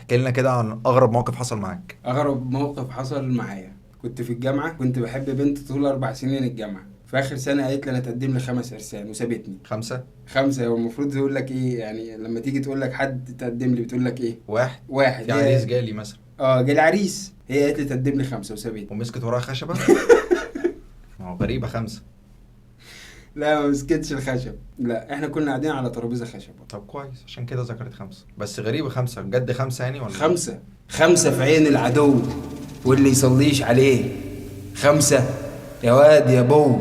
احكي لنا كده عن اغرب موقف حصل معاك. اغرب موقف حصل معايا، كنت في الجامعه، كنت بحب بنت طول 4 سنين الجامعه. في اخر سنه قالت لي انا تقدم لي 5 ارسال وسابتني. 5. 5 هو المفروض تقول لك ايه يعني لما تيجي تقول لك حد تقدم لي بتقول لك ايه؟ 1. واحد. في عريس جالي مثلا. جالي عريس، هي قالت لي تقدم لي 5 وسابتني. ومسكت وراها خشبه. ما هو غريبه 5. لا ما مسكتش الخشب، لا احنا كنا قاعدين على ترابيزه خشب. طب كويس، عشان كده ذكرت 5. بس غريبه 5 بجد، 5 يعني ولا 5 في عين العدو واللي يصليش عليه. 5 يا واد يا بو،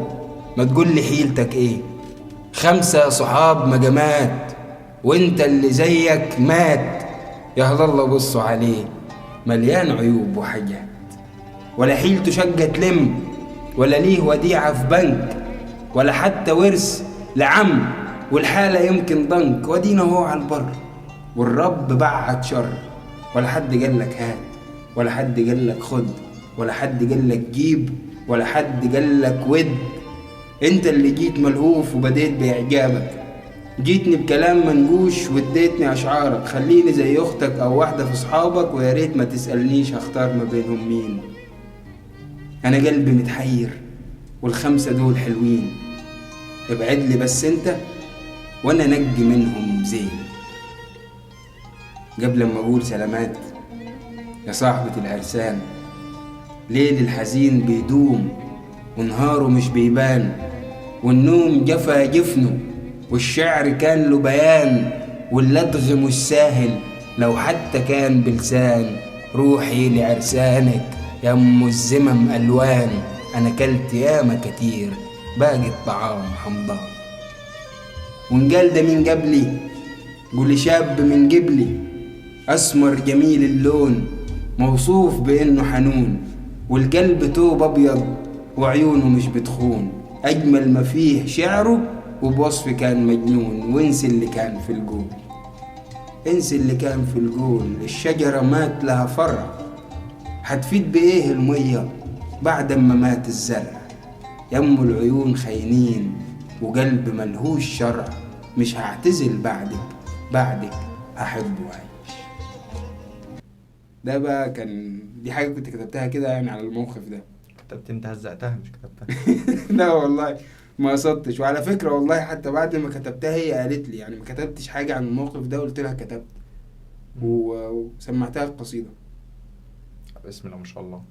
ما تقول لي حيلتك ايه. 5 صحاب مجامات وانت اللي زيك مات. يا هلا الله بصوا عليه، مليان عيوب وحاجات، ولا حيلته شقة تلم، ولا ليه وديعة في بنك، ولا حتى ورث لعم، والحالة يمكن ضنك. ودينا هو على البر والرب بعت شر. ولا حد قال لك هات، ولا حد قال لك خد، ولا حد قال لك جيب، ولا حد قال لك ود. انت اللي جيت ملهوف وبديت باعجابك، جيتني بكلام منجوش واديتني اشعارك. خليني زي اختك او واحده في صحابك، ويا ريت ما تسالنيش هختار ما بينهم مين. انا قلبي متحير وال5 دول حلوين، ابعد لي بس انت وانا نجي منهم زين. قبل ما اقول سلامات يا صاحبة العرسان، ليل الحزين بيدوم ونهاره مش بيبان، والنوم جفا جفنه والشعر كان له بيان، واللدغ مش ساهل لو حتى كان بلسان. روحي لعرسانك يا ام الزمم الوان، انا كلت ياما كتير باقي الطعام حمضان. ونقال ده مين قبلي؟ قولي شاب من قبلي، اسمر جميل اللون موصوف بانه حنون، والقلب توب ابيض وعيونه مش بتخون. اجمل ما فيه شعره وبوصف كان مجنون. وانسي اللي كان في الجول، انسي اللي كان في الجول. الشجرة مات لها فرع، هتفيد بايه المية بعد ما مات الزرع. يم العيون خاينين وقلب ملهوش شرع، مش هعتزل بعدك احب وعيش. ده بقى كان دي حاجة كنت كتبتها كده يعني على الموقف ده. كتبت انت هزقتها مش كتبتها. لا والله ما قصدتش. وعلى فكرة والله حتى بعد ما كتبتها هي قالت لي يعني ما كتبتش حاجة عن الموقف ده، قلت لها كتبت وسمعتها القصيدة. بسم الله ما شاء الله.